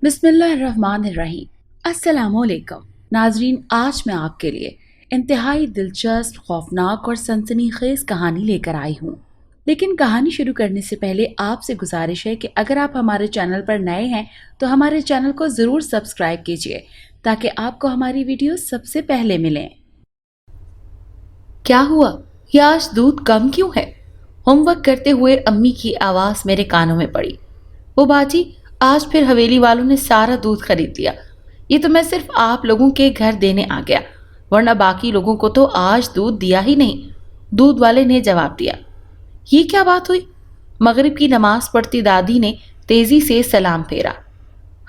بسم اللہ الرحمن الرحیم۔ السلام علیکم ناظرین، آج میں آپ کے لیے انتہائی دلچسپ، خوفناک اور سنسنی خیز کہانی لے کر آئی ہوں۔ لیکن کہانی شروع کرنے سے پہلے آپ سے گزارش ہے کہ اگر آپ ہمارے چینل پر نئے ہیں تو ہمارے چینل کو ضرور سبسکرائب کیجیے تاکہ آپ کو ہماری ویڈیو سب سے پہلے ملیں۔ کیا ہوا؟ یہ آج دودھ کم کیوں ہے؟ ہوم ورک کرتے ہوئے امی کی آواز میرے کانوں میں پڑی۔ وہ باجی، آج پھر حویلی والوں نے سارا دودھ خرید لیا۔ یہ تو میں صرف آپ لوگوں کے گھر دینے آ گیا، ورنہ باقی لوگوں کو تو آج دودھ دیا ہی نہیں، دودھ والے نے جواب دیا۔ یہ کیا بات ہوئی؟ مغرب کی نماز پڑھتی دادی نے تیزی سے سلام پھیرا۔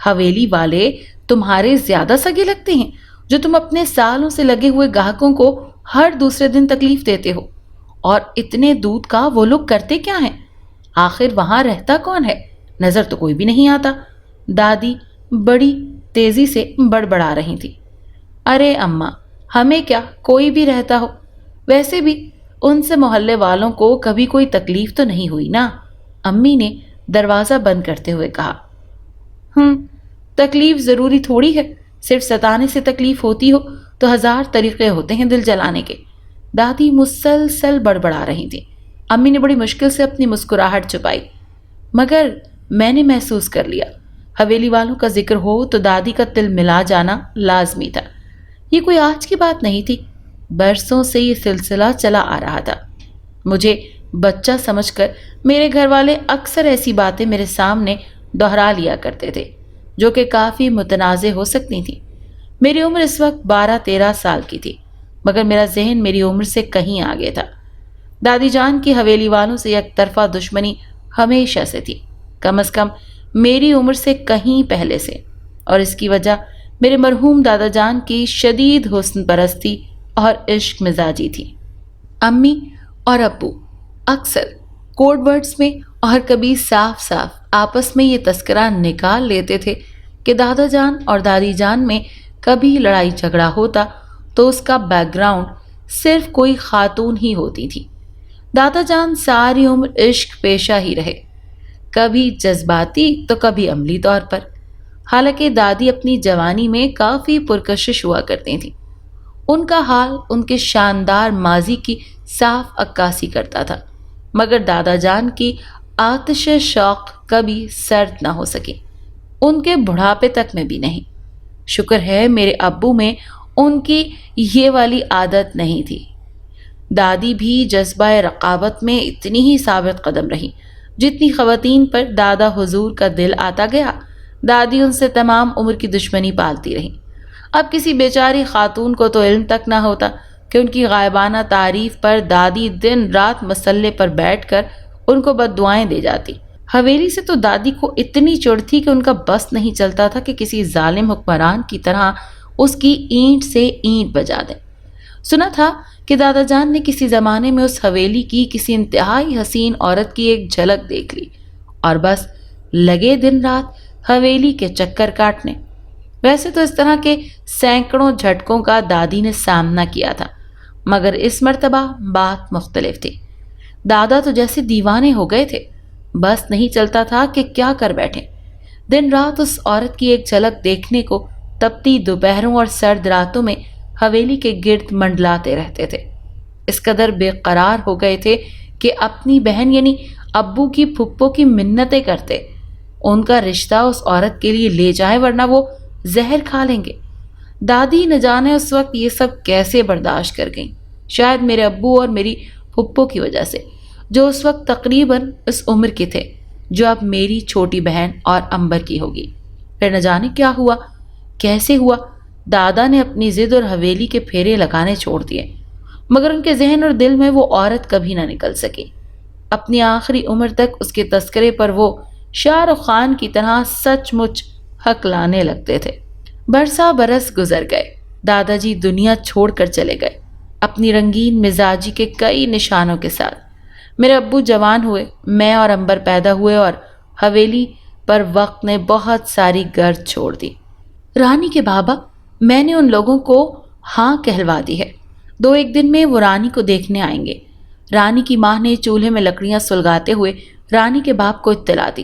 حویلی والے تمہارے زیادہ سگے لگتے ہیں جو تم اپنے سالوں سے لگے ہوئے گاہکوں کو ہر دوسرے دن تکلیف دیتے ہو، اور اتنے دودھ کا وہ لوگ کرتے کیا ہیں؟ آخر وہاں رہتا کون ہے؟ نظر تو کوئی بھی نہیں آتا۔ دادی بڑی تیزی سے بڑبڑا رہی تھی۔ ارے اماں، ہمیں کیا، کوئی بھی رہتا ہو، ویسے بھی ان سے محلے والوں کو کبھی کوئی تکلیف تو نہیں ہوئی نا؟ امی نے دروازہ بند کرتے ہوئے کہا۔ تکلیف ضروری تھوڑی ہے، صرف ستانے سے تکلیف ہوتی ہو تو ہزار طریقے ہوتے ہیں دل جلانے کے۔ دادی مسلسل بڑبڑا رہی تھی۔ امی نے بڑی مشکل سے اپنی مسکراہٹ چھپائی۔ مگر میں نے محسوس کر لیا، حویلی والوں کا ذکر ہو تو دادی کا تل ملا جانا لازمی تھا۔ یہ کوئی آج کی بات نہیں تھی، برسوں سے یہ سلسلہ چلا آ رہا تھا۔ مجھے بچہ سمجھ کر میرے گھر والے اکثر ایسی باتیں میرے سامنے دہرا لیا کرتے تھے جو کہ کافی متنازع ہو سکتی تھیں۔ میری عمر اس وقت 12-13 سال کی تھی، مگر میرا ذہن میری عمر سے کہیں آگے تھا۔ دادی جان کی حویلی والوں سے یک طرفہ دشمنی ہمیشہ سے تھی، کم از کم میری عمر سے کہیں پہلے سے، اور اس کی وجہ میرے مرحوم دادا جان کی شدید حسن پرستی اور عشق مزاجی تھی۔ امی اور ابو اکثر کوڈ ورڈز میں اور کبھی صاف صاف آپس میں یہ تذکرہ نکال لیتے تھے کہ دادا جان اور دادی جان میں کبھی لڑائی جھگڑا ہوتا تو اس کا بیک گراؤنڈ صرف کوئی خاتون ہی ہوتی تھی۔ دادا جان ساری عمر عشق پیشہ ہی رہے، کبھی جذباتی تو کبھی عملی طور پر۔ حالانکہ دادی اپنی جوانی میں کافی پرکشش ہوا کرتی تھیں۔ ان کا حال ان کے شاندار ماضی کی صاف عکاسی کرتا تھا، مگر دادا جان کی آتش شوق کبھی سرد نہ ہو سکی، ان کے بڑھاپے تک میں بھی نہیں۔ شکر ہے میرے ابو میں ان کی یہ والی عادت نہیں تھی۔ دادی بھی جذبہ رقابت میں اتنی ہی ثابت قدم رہی جتنی خواتین پر دادا حضور کا دل آتا گیا۔ دادی ان سے تمام عمر کی دشمنی پالتی رہی۔ اب کسی بیچاری خاتون کو تو علم تک نہ ہوتا کہ ان کی غائبانہ تعریف پر دادی دن رات مسلے پر بیٹھ کر ان کو بد دعائیں دے جاتی۔ حویلی سے تو دادی کو اتنی چڑ تھی کہ ان کا بس نہیں چلتا تھا کہ کسی ظالم حکمران کی طرح اس کی اینٹ سے اینٹ بجا دیں۔ سنا تھا کہ دادا جان نے کسی زمانے میں اس حویلی کی کسی انتہائی حسین عورت کی ایک جھلک دیکھ لی اور بس لگے دن رات حویلی کے چکر کاٹنے۔ ویسے تو اس طرح کے سینکڑوں جھٹکوں کا دادی نے سامنا کیا تھا، مگر اس مرتبہ بات مختلف تھی۔ دادا تو جیسے دیوانے ہو گئے تھے، بس نہیں چلتا تھا کہ کیا کر بیٹھے۔ دن رات اس عورت کی ایک جھلک دیکھنے کو تپتی دوپہروں اور سرد راتوں میں حویلی کے گرد منڈلاتے رہتے تھے۔ اس قدر بے قرار ہو گئے تھے کہ اپنی بہن یعنی ابو کی پھپھو کی منتیں کرتے ان کا رشتہ اس عورت کے لیے لے جائیں ورنہ وہ زہر کھا لیں گے۔ دادی نہ جانے اس وقت یہ سب کیسے برداشت کر گئیں، شاید میرے ابو اور میری پھپھو کی وجہ سے، جو اس وقت تقریباً اس عمر کے تھے جو اب میری چھوٹی بہن اور امبر کی ہوگی۔ پھر نہ جانے کیا ہوا، کیسے ہوا، دادا نے اپنی ضد اور حویلی کے پھیرے لگانے چھوڑ دیے، مگر ان کے ذہن اور دل میں وہ عورت کبھی نہ نکل سکی۔ اپنی آخری عمر تک اس کے تذکرے پر وہ شاہ رخ خان کی طرح سچ مچ حق لانے لگتے تھے۔ برسا برس گزر گئے، دادا جی دنیا چھوڑ کر چلے گئے اپنی رنگین مزاجی کے کئی نشانوں کے ساتھ۔ میرے ابو جوان ہوئے، میں اور امبر پیدا ہوئے اور حویلی پر وقت نے بہت ساری گرد چھوڑ دی۔ رانی کے بابا، میں نے ان لوگوں کو ہاں کہلوا دی ہے، 2-1 دن میں وہ رانی کو دیکھنے آئیں گے۔ رانی کی ماں نے چولہے میں لکڑیاں سلگاتے ہوئے رانی کے باپ کو اطلاع دی۔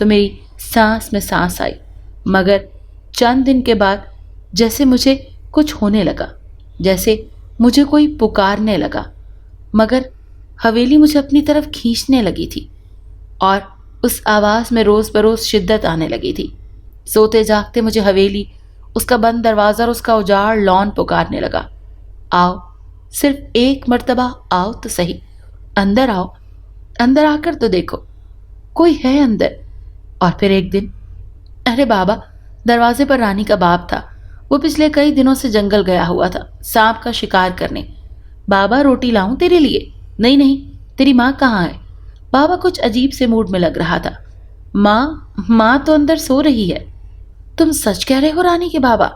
تو میری سانس میں سانس آئی، مگر چند دن کے بعد جیسے مجھے کچھ ہونے لگا، جیسے مجھے کوئی پکارنے لگا، مگر حویلی مجھے اپنی طرف کھینچنے لگی تھی اور اس آواز میں روز بروز شدت آنے لگی تھی۔ سوتے جاگتے مجھے حویلی، اس کا بند دروازہ اور اس کا اجاڑ لان پکارنے لگا، آؤ، صرف ایک مرتبہ آؤ تو صحیح، اندر آؤ، اندر آ کر تو دیکھو، کوئی ہے اندر۔ اور پھر ایک دن، ارے بابا، دروازے پر رانی کا باپ تھا، وہ پچھلے کئی دنوں سے جنگل گیا ہوا تھا سانپ کا شکار کرنے۔ بابا روٹی لاؤں تیرے لیے؟ نہیں نہیں، تیری ماں کہاں ہے؟ بابا کچھ عجیب سے موڈ میں لگ رہا تھا۔ ماں تو اندر سو رہی ہے۔ تم سچ کہہ رہے ہو رانی کے بابا؟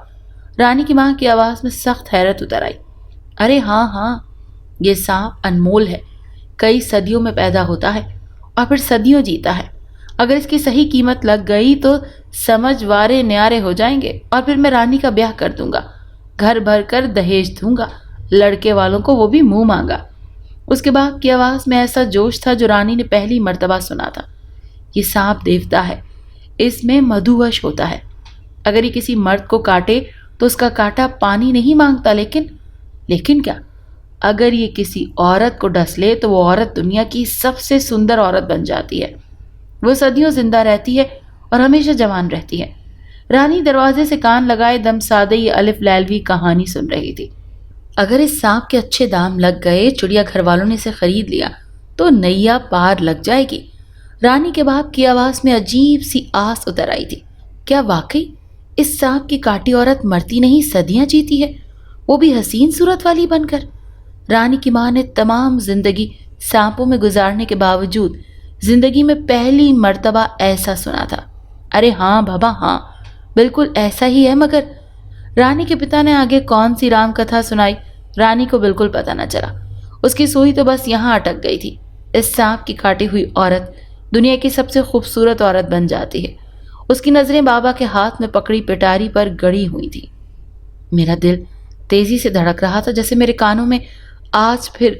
رانی کی ماں کی آواز میں سخت حیرت اتر آئی۔ ارے ہاں ہاں، یہ سانپ انمول ہے، کئی صدیوں میں پیدا ہوتا ہے اور پھر صدیوں جیتا ہے۔ اگر اس کی صحیح قیمت لگ گئی تو سمجھ وارے نیارے ہو جائیں گے، اور پھر میں رانی کا بیاہ کر دوں گا، گھر بھر کر دہیج دوں گا، لڑکے والوں کو وہ بھی منہ مانگا۔ اس کے باپ کی آواز میں ایسا جوش تھا جو رانی نے پہلی مرتبہ سنا تھا۔ یہ سانپ دیوتا ہے، اس میں مدھووش ہوتا ہے، اگر یہ کسی مرد کو کاٹے تو اس کا کاٹا پانی نہیں مانگتا، لیکن کیا، اگر یہ کسی عورت کو ڈس لے تو وہ عورت دنیا کی سب سے سندر عورت بن جاتی ہے، وہ صدیوں زندہ رہتی ہے اور ہمیشہ جوان رہتی ہے۔ رانی دروازے سے کان لگائے دم سادے یہ الف لیلوی کہانی سن رہی تھی۔ اگر اس سانپ کے اچھے دام لگ گئے، چڑیا گھر والوں نے اسے خرید لیا تو نیا پار لگ جائے گی۔ رانی کے باپ کی آواز میں عجیب سی آس اتر آئی تھی۔ کیا واقعی اس سانپ کی کاٹی عورت مرتی نہیں، صدیاں جیتی ہے، وہ بھی حسین صورت والی بن کر؟ رانی کی ماں نے تمام زندگی سانپوں میں گزارنے کے باوجود زندگی میں پہلی مرتبہ ایسا سنا تھا۔ ارے ہاں بابا ہاں، بالکل ایسا ہی ہے، مگر رانی کے پتا نے آگے کون سی رام کتھا سنائی، رانی کو بالکل پتہ نہ چلا۔ اس کی سوئی تو بس یہاں اٹک گئی تھی۔ اس سانپ کی کاٹی ہوئی عورت دنیا کی سب سے خوبصورت عورت بن جاتی ہے۔ اس کی نظریں بابا کے ہاتھ میں پکڑی پٹاری پر گڑی ہوئی تھی۔ میرا دل تیزی سے دھڑک رہا تھا، جیسے میرے کانوں میں آج پھر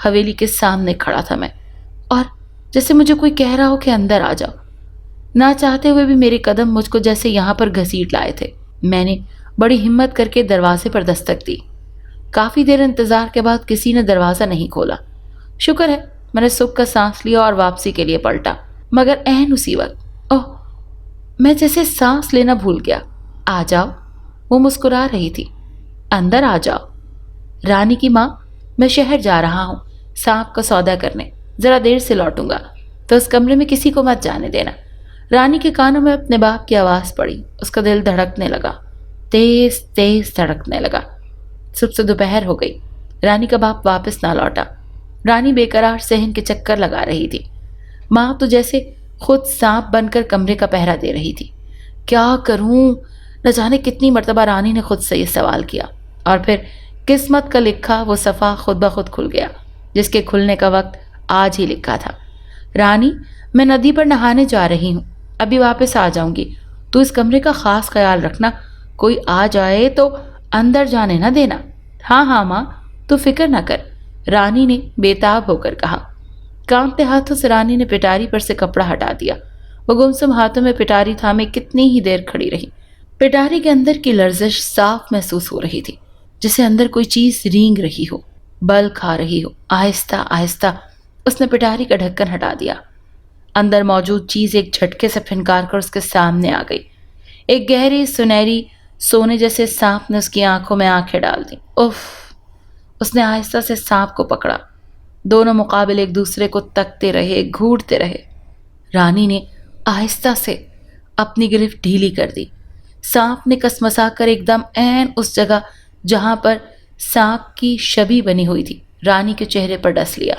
حویلی کے سامنے کھڑا تھا میں، اور جیسے مجھے کوئی کہہ رہا ہو کہ اندر آ جاؤ۔ نہ چاہتے ہوئے بھی میرے قدم مجھ کو جیسے یہاں پر گھسیٹ لائے تھے۔ میں نے بڑی ہمت کر کے دروازے پر دستک دی۔ کافی دیر انتظار کے بعد کسی نے دروازہ نہیں کھولا۔ شکر ہے، میں نے سکھ کا سانس لیا اور واپسی کے لیے پلٹا، مگر عین اسی وقت، اوہ، میں جیسے سانس لینا بھول گیا۔ آ جاؤ، وہ مسکرا رہی تھی، اندر آ جاؤ۔ رانی کی ماں، میں شہر جا رہا ہوں سانپ کا سودا کرنے، ذرا دیر سے لوٹوں گا، تو اس کمرے میں کسی کو مت جانے دینا۔ رانی کے کانوں میں اپنے باپ کی آواز پڑی۔ اس کا دل دھڑکنے لگا، تیز تیز دھڑکنے لگا۔ صبح سے دوپہر ہو گئی، رانی کا باپ واپس نہ لوٹا۔ رانی بے قرار صحن کے چکر لگا رہی تھی۔ ماں تو جیسے خود سانپ بن کر کمرے کا پہرا دے رہی تھی۔ کیا کروں؟ نہ جانے کتنی مرتبہ رانی نے خود سے یہ سوال کیا، اور پھر قسمت کا لکھا وہ صفحہ خود بخود کھل گیا، جس کے کھلنے کا وقت آج ہی لکھا تھا۔ رانی، میں ندی پر نہانے جا رہی ہوں، ابھی واپس آ جاؤں گی، تو اس کمرے کا خاص خیال رکھنا، کوئی آ جائے تو اندر جانے نہ دینا۔ ہاں ہاں ماں، تو فکر نہ کر، رانی نے بے تاب ہو کر کہا۔ کانپتے ہاتھوں سے رانی نے پٹاری پر سے کپڑا ہٹا دیا۔ وہ گمسم ہاتھوں میں پٹاری تھامے کتنی ہی دیر کھڑی رہی۔ پٹاری کے اندر کی لرزش صاف محسوس ہو رہی تھی، جسے اندر کوئی چیز رینگ رہی ہو، بل کھا رہی ہو۔ آہستہ آہستہ اس نے پٹاری کا ڈھکن ہٹا دیا۔ اندر موجود چیز ایک جھٹکے سے پھنکار کر اس کے سامنے آ گئی۔ ایک گہری سنہری سونے جیسے سانپ نے اس کی آنکھوں میں آنکھیں ڈال دیں۔ اف! اس نے آہستہ سے سانپ کو پکڑا۔ دونوں مقابل ایک دوسرے کو تکتے رہے، گھورتے رہے۔ رانی نے آہستہ سے اپنی گرفت ڈھیلی کر دی۔ سانپ نے کسمسا کر ایک دم عین اس جگہ جہاں پر سانپ کی شبیہ بنی ہوئی تھی، رانی کے چہرے پر ڈس لیا۔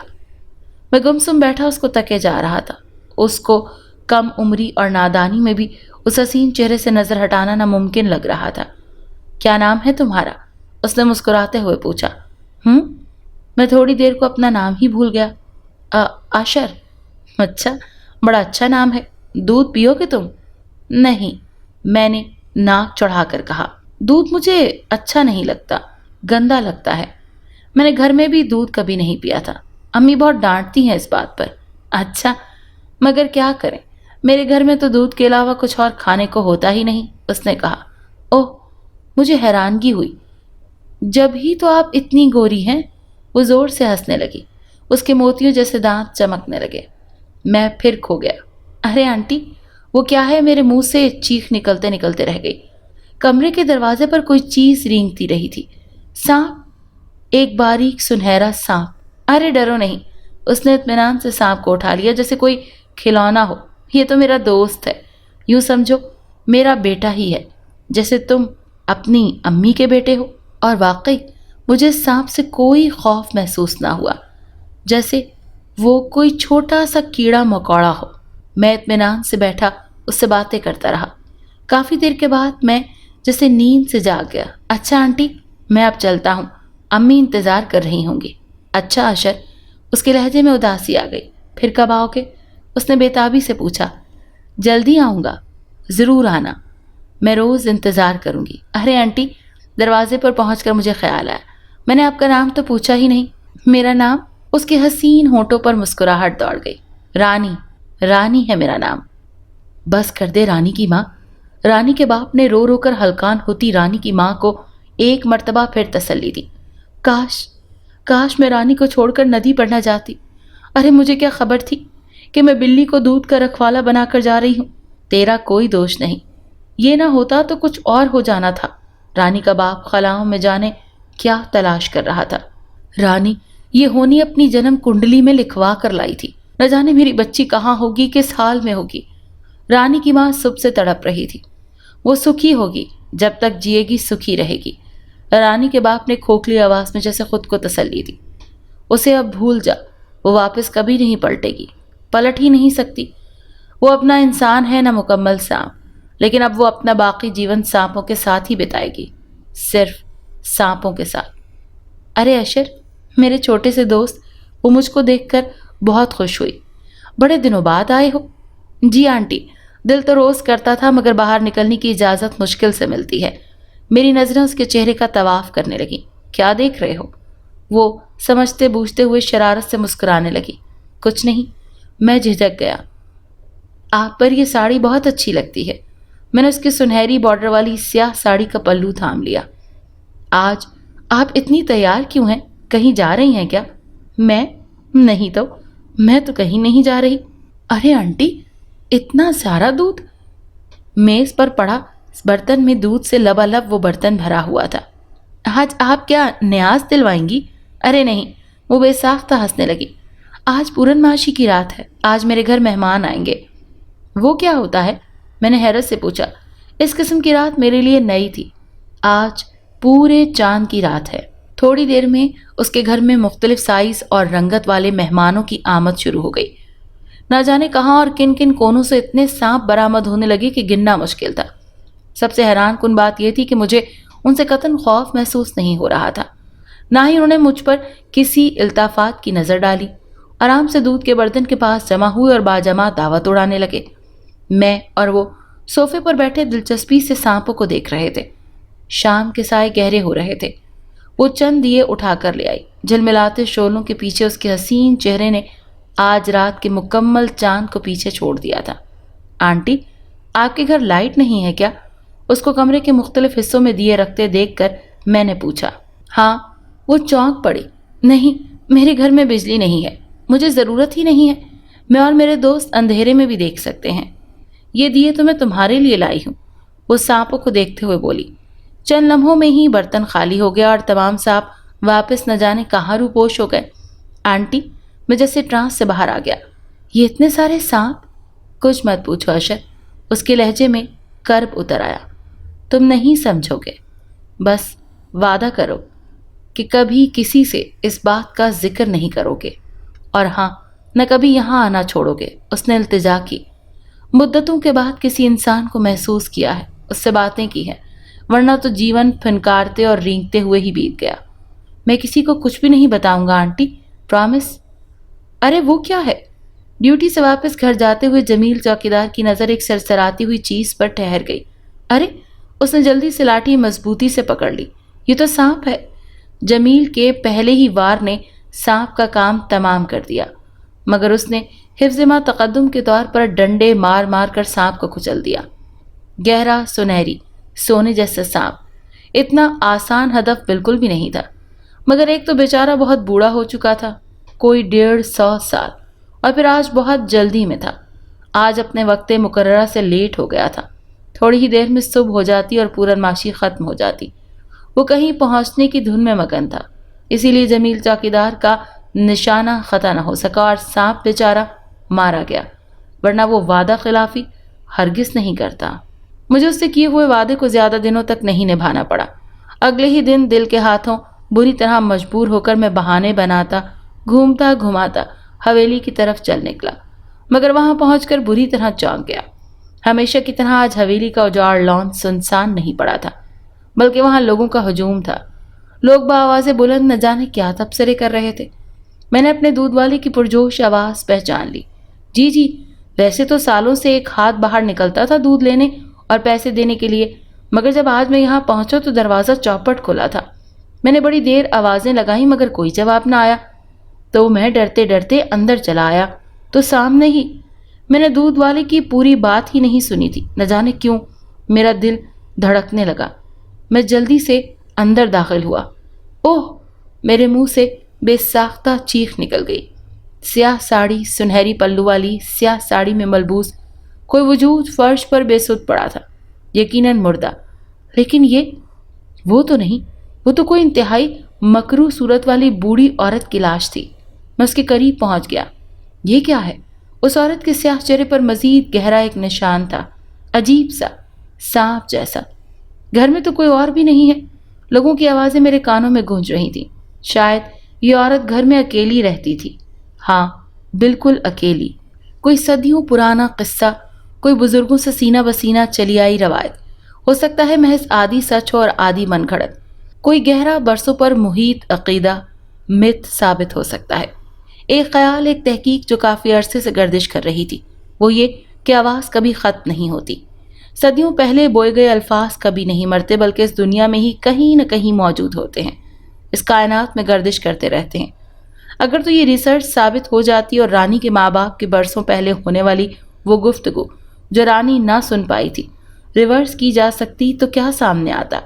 میں گمسم بیٹھا اس کو تکے جا رہا تھا۔ اس کو کم عمری اور نادانی میں بھی اس حسین چہرے سے نظر ہٹانا ناممکن لگ رہا تھا۔ کیا نام ہے تمہارا؟ اس نے مسکراتے ہوئے پوچھا۔ میں تھوڑی دیر کو اپنا نام ہی بھول گیا۔ آشر؟ اچھا، بڑا اچھا نام ہے۔ دودھ پیو گے تم؟ نہیں، میں نے ناک چڑھا کر کہا۔ دودھ مجھے اچھا نہیں لگتا، گندا لگتا ہے۔ میں نے گھر میں بھی دودھ کبھی نہیں پیا تھا، امی بہت ڈانٹتی ہیں اس بات پر۔ اچھا، مگر کیا کریں، میرے گھر میں تو دودھ کے علاوہ کچھ اور کھانے کو ہوتا ہی نہیں، اس نے کہا۔ اوہ، مجھے حیرانگی ہوئی۔ جب ہی تو آپ اتنی گوری ہیں۔ وہ زور سے ہنسنے لگی، اس کے موتیوں جیسے دانت چمکنے لگے۔ میں پھر کھو گیا۔ ارے آنٹی، وہ کیا ہے؟ میرے منہ سے چیخ نکلتے نکلتے رہ گئی۔ کمرے کے دروازے پر کوئی چیز رینگتی رہی تھی۔ سانپ، ایک باریک سنہرا سانپ۔ ارے ڈرو نہیں، اس نے اطمینان سے سانپ کو اٹھا لیا جیسے کوئی کھلونا ہو۔ یہ تو میرا دوست ہے، یوں سمجھو میرا بیٹا ہی ہے، جیسے تم اپنی امی کے بیٹے ہو۔ اور واقعی مجھے سانپ سے کوئی خوف محسوس نہ ہوا، جیسے وہ کوئی چھوٹا سا کیڑا مکوڑا ہو۔ میں اطمینان سے بیٹھا اس سے باتیں کرتا رہا۔ کافی دیر کے بعد میں جیسے نیند سے جاگ گیا۔ اچھا آنٹی، میں اب چلتا ہوں، امی انتظار کر رہی ہوں گی۔ اچھا اشر، اس کے لہجے میں اداسی آ گئی۔ پھر کب آؤ گے؟ اس نے بےتابی سے پوچھا۔ جلدی آؤں گا، ضرور آنا، میں روز انتظار کروں گی۔ ارے آنٹی، دروازے پر پہنچ کر مجھے خیال آیا، میں نے آپ کا نام تو پوچھا ہی نہیں۔ میرا نام؟ اس کے حسین ہونٹوں پر مسکراہٹ دوڑ گئی۔ رانی، رانی ہے میرا نام۔ بس کر دے رانی کی ماں۔ رانی کے باپ نے رو رو کر ہلکان ہوتی رانی کی ماں کو ایک مرتبہ پھر تسلی دی۔ کاش میں رانی کو چھوڑ کر ندی پر نہ جاتی۔ ارے مجھے کیا خبر تھی کہ میں بلی کو دودھ کا رکھوالا بنا کر جا رہی ہوں۔ تیرا کوئی دوش نہیں، یہ نہ ہوتا تو کچھ اور ہو جانا تھا۔ رانی کا باپ خلاؤں میں جانے کیا تلاش کر رہا تھا۔ رانی یہ ہونی اپنی جنم کنڈلی میں لکھوا کر لائی تھی۔ نہ جانے میری بچی کہاں ہوگی، کس حال میں ہوگی۔ رانی کی ماں صبح سے تڑپ رہی تھی۔ وہ سکھی ہوگی، جب تک جیے گی سکھی رہے گی۔ رانی کے باپ نے کھوکھلی آواز میں جیسے خود کو تسلی دی۔ اسے اب بھول جا، وہ واپس کبھی نہیں پلٹے گی، پلٹ ہی نہیں سکتی۔ وہ اپنا انسان ہے نہ مکمل سانپ، لیکن اب وہ اپنا باقی جیون سانپوں کے ساتھ ہی بتائے گی، صرف سانپوں کے ساتھ۔ ارے اشر، میرے چھوٹے سے دوست، وہ مجھ کو دیکھ کر بہت خوش ہوئی۔ بڑے دنوں بعد آئے ہو؟ جی آنٹی، دل تو روز کرتا تھا مگر باہر نکلنے کی اجازت مشکل سے ملتی ہے۔ میری نظریں اس کے چہرے کا طواف کرنے لگیں۔ کیا دیکھ رہے ہو؟ وہ سمجھتے بوجھتے ہوئے شرارت سے مسکرانے لگی۔ کچھ نہیں، میں جھجک گیا۔ آپ پر یہ ساڑی بہت اچھی لگتی ہے۔ میں نے اس کی سنہری بارڈر والی سیاہ ساڑی کا پلو تھام لیا۔ آج آپ اتنی تیار کیوں ہیں؟ کہیں جا رہی ہیں کیا؟ میں نہیں تو، میں تو کہیں نہیں جا رہی۔ ارے آنٹی، اتنا سارا دودھ! میز پر پڑا برتن میں دودھ سے لبالب وہ برتن بھرا ہوا تھا۔ آج آپ کیا نیاز دلوائیں گی؟ ارے نہیں، وہ بے ساختہ ہنسنے لگی۔ آج پورن ماشی کی رات ہے، آج میرے گھر مہمان آئیں گے۔ وہ کیا ہوتا ہے؟ میں نے حیرت سے پوچھا۔ اس قسم کی رات میرے لیے نئی تھی۔ آج پورے چاند کی رات ہے۔ تھوڑی دیر میں اس کے گھر میں مختلف سائز اور رنگت والے مہمانوں کی آمد شروع ہو گئی۔ نہ جانے کہاں اور کن کن کونوں سے اتنے سانپ برآمد ہونے لگے کہ گننا مشکل تھا۔ سب سے حیران کن بات یہ تھی کہ مجھے ان سے قطعاً خوف محسوس نہیں ہو رہا تھا، نہ ہی انہوں نے مجھ پر کسی التفات کی نظر ڈالی۔ آرام سے دودھ کے برتن کے پاس جمع ہوئے اور باجماعت دعوت اڑانے لگے۔ میں اور وہ صوفے پر بیٹھے دلچسپی سے سانپوں کو دیکھ رہے تھے۔ شام کے سائے گہرے ہو رہے تھے۔ وہ چند دیے اٹھا کر لے آئی۔ جھلملاتے شعلوں کے پیچھے اس کے حسین چہرے نے آج رات کے مکمل چاند کو پیچھے چھوڑ دیا تھا۔ آنٹی، آپ کے گھر لائٹ نہیں ہے کیا؟ اس کو کمرے کے مختلف حصوں میں دیے رکھتے دیکھ کر میں نے پوچھا۔ ہاں، وہ چونک پڑی۔ نہیں، میرے گھر میں بجلی نہیں ہے، مجھے ضرورت ہی نہیں ہے۔ میں اور میرے دوست اندھیرے میں بھی دیکھ سکتے ہیں۔ یہ دیے تو میں تمہارے لیے لائی ہوں، وہ سانپوں کو دیکھتے ہوئے بولی۔ چند لمحوں میں ہی برتن خالی ہو گیا اور تمام سانپ واپس نہ جانے کہاں روپوش ہو گئے۔ آنٹی، میں جیسے ٹرانس سے باہر آ گیا۔ یہ اتنے سارے سانپ! کچھ مت پوچھو اشر، اس کے لہجے میں کرب اتر آیا۔ تم نہیں سمجھو گے، بس وعدہ کرو کہ کبھی کسی سے اس بات کا ذکر نہیں کرو گے، اور ہاں، نہ کبھی یہاں آنا چھوڑو گے۔ اس نے التجا کی۔ مدتوں کے بعد کسی انسان کو محسوس کیا ہے، اس سے باتیں کی ہیں، ورنہ تو جیون پھنکارتے اور رینگتے ہوئے ہی بیت گیا۔ میں کسی کو کچھ بھی نہیں بتاؤں گا آنٹی، پرامس۔ ارے وہ کیا ہے؟ ڈیوٹی سے واپس گھر جاتے ہوئے جمیل چوکیدار کی نظر ایک سرسراتی ہوئی چیز پر ٹھہر گئی۔ ارے، اس نے جلدی سے لاٹھی مضبوطی سے پکڑ لی۔ یہ تو سانپ ہے۔ جمیل کے پہلے ہی وار نے سانپ کا کام تمام کر دیا۔ مگر اس نے حفظ ما تقدم کے طور پر ڈنڈے مار مار کر سانپ کو کچل دیا۔ گہرا، سنہری، سونے جیسا سانپ، اتنا آسان ہدف بالکل بھی نہیں تھا۔ مگر ایک تو بیچارہ بہت بوڑھا ہو چکا تھا، کوئی 150 سال، اور پھر آج بہت جلدی میں تھا۔ آج اپنے وقت مقررہ سے لیٹ ہو گیا تھا۔ تھوڑی ہی دیر میں صبح ہو جاتی اور پورن ماشی ختم ہو جاتی۔ وہ کہیں پہنچنے کی دھن میں مگن تھا، اسی لیے جمیل چوکیدار کا نشانہ خطا نہ ہو سکا اور سانپ بیچارہ مارا گیا، ورنہ وہ وعدہ خلافی ہرگز نہیں کرتا۔ مجھے اس سے کیے ہوئے وعدے کو زیادہ دنوں تک نہیں نبھانا پڑا۔ اگلے ہی دن دل کے ہاتھوں بری طرح مجبور ہو کر میں بہانے بناتا، گھومتا گھماتا حویلی کی طرف چل نکلا، مگر وہاں پہنچ کر بری طرح چونک گیا۔ ہمیشہ کی طرح آج حویلی کا اجاڑ لان سنسان نہیں پڑا تھا، بلکہ وہاں لوگوں کا ہجوم تھا۔ لوگ بآواز بلند نہ جانے کیا تبصرے کر رہے تھے۔ میں نے اپنے دودھ والے کی پرجوش آواز پہچان لی۔ جی جی، ویسے تو سالوں سے ایک ہاتھ باہر نکلتا تھا دودھ لینے اور پیسے دینے کے لیے، مگر جب آج میں یہاں پہنچا تو دروازہ چوپٹ کھلا تھا۔ میں نے بڑی دیر آوازیں لگائیں مگر کوئی جواب نہ آیا، تو میں ڈرتے ڈرتے اندر چلا آیا تو سامنے ہی میں نے دودھ والے کی پوری بات ہی نہیں سنی تھی۔ نہ جانے کیوں میرا دل دھڑکنے لگا۔ میں جلدی سے اندر داخل ہوا۔ اوہ! میرے منہ سے بے ساختہ چیخ نکل گئی۔ سیاہ ساڑی، سنہری پلو والی سیاہ ساڑی میں ملبوس کوئی وجود فرش پر بے سدھ پڑا تھا، یقیناً مردہ۔ لیکن وہ تو نہیں، وہ تو کوئی انتہائی مکروہ صورت والی بوڑھی عورت کی لاش تھی۔ میں اس کے قریب پہنچ گیا۔ یہ کیا ہے؟ اس عورت کے سیاہ چہرے پر مزید گہرا ایک نشان تھا، عجیب سا، سانپ جیسا۔ گھر میں تو کوئی اور بھی نہیں ہے۔ لوگوں کی آوازیں میرے کانوں میں گونج رہی تھیں۔ شاید یہ عورت گھر میں اکیلی رہتی تھی۔ ہاں، بالکل اکیلی۔ کوئی صدیوں پرانا قصہ، کوئی بزرگوں سے سینہ بسینہ چلی آئی روایت، ہو سکتا ہے محض آدھی سچ ہو اور آدھی من گھڑت۔ کوئی گہرا برسوں پر محیط عقیدہ، مت ثابت ہو سکتا ہے۔ ایک خیال، ایک تحقیق جو کافی عرصے سے گردش کر رہی تھی، وہ یہ کہ آواز کبھی ختم نہیں ہوتی۔ صدیوں پہلے بوئے گئے الفاظ کبھی نہیں مرتے، بلکہ اس دنیا میں ہی کہیں نہ کہیں موجود ہوتے ہیں، اس کائنات میں گردش کرتے رہتے ہیں۔ اگر تو یہ ریسرچ ثابت ہو جاتی اور رانی کے ماں باپ کے برسوں پہلے ہونے والی وہ گفتگو جو رانی نہ سن پائی تھی ریورس کی جا سکتی تو کیا سامنے آتا؟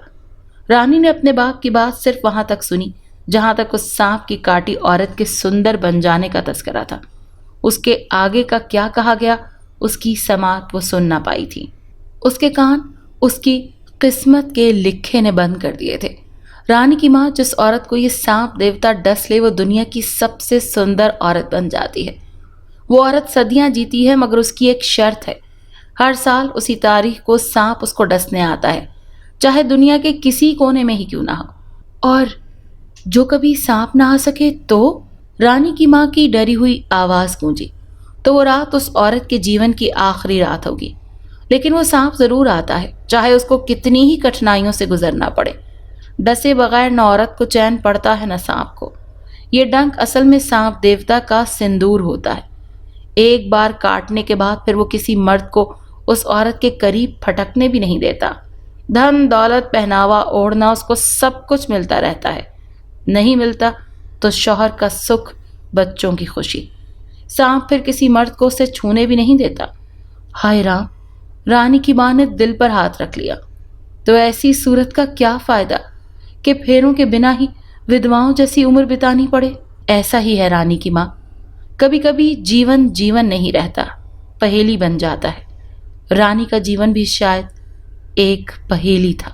رانی نے اپنے باپ کی بات صرف وہاں تک سنی جہاں تک اس سانپ کی کاٹی عورت کے سندر بن جانے کا تذکرہ تھا۔ اس کے آگے کا کیا کہا گیا، اس کی سماعت وہ سن نہ پائی تھی۔ اس کے کان اس کی قسمت کے لکھے نے بند کر دیے تھے۔ رانی کی ماں جس عورت کو یہ سانپ دیوتا ڈس لے وہ دنیا کی سب سے سندر عورت بن جاتی ہے۔ وہ عورت صدیاں جیتی ہے مگر اس کی ایک شرط ہے، ہر سال اسی تاریخ کو سانپ اس کو ڈسنے آتا ہے، چاہے دنیا کے کسی کونے میں ہی کیوں نہ ہو۔ اور جو کبھی سانپ نہ آ سکے تو رانی کی ماں کی ڈری ہوئی آواز گونجی، تو وہ رات اس عورت کے جیون کی آخری رات ہوگی۔ لیکن وہ سانپ ضرور آتا ہے، چاہے اس کو کتنی ہی کٹھنائیوں سے گزرنا پڑے۔ ڈسے بغیر نہ عورت کو چین پڑتا ہے نہ سانپ کو۔ یہ ڈنک اصل میں سانپ دیوتا کا سندور ہوتا ہے۔ ایک بار کاٹنے کے بعد پھر وہ کسی مرد کو اس عورت کے قریب پھٹکنے بھی نہیں دیتا۔ دھن دولت پہناوا اوڑھنا اس کو سب کچھ ملتا رہتا ہے، نہیں ملتا تو شوہر کا سکھ، بچوں کی خوشی۔ سانپ پھر کسی مرد کو اسے چھونے بھی نہیں دیتا۔ ہائے رام! رانی کی ماں نے دل پر ہاتھ رکھ لیا۔ تو ایسی صورت کا کیا فائدہ کہ پھیروں کے بنا ہی ودواؤں جیسی عمر بتانی پڑے؟ ایسا ہی ہے رانی کی ماں، کبھی کبھی جیون جیون نہیں رہتا، پہیلی بن جاتا ہے۔ رانی کا جیون بھی شاید ایک پہیلی تھا۔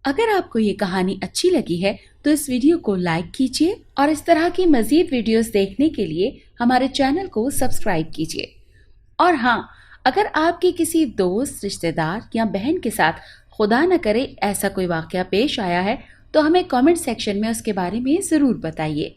اگر آپ کو یہ کہانی اچھی لگی ہے تو اس ویڈیو کو لائک کیجیے اور اس طرح کی مزید ویڈیوز دیکھنے کے لیے ہمارے چینل کو سبسکرائب کیجیے۔ اور ہاں، اگر آپ کی کسی دوست، رشتہ دار یا بہن کے ساتھ خدا نہ کرے ایسا کوئی واقعہ پیش آیا ہے تو ہمیں کامنٹ سیکشن میں اس کے بارے میں ضرور بتائیے۔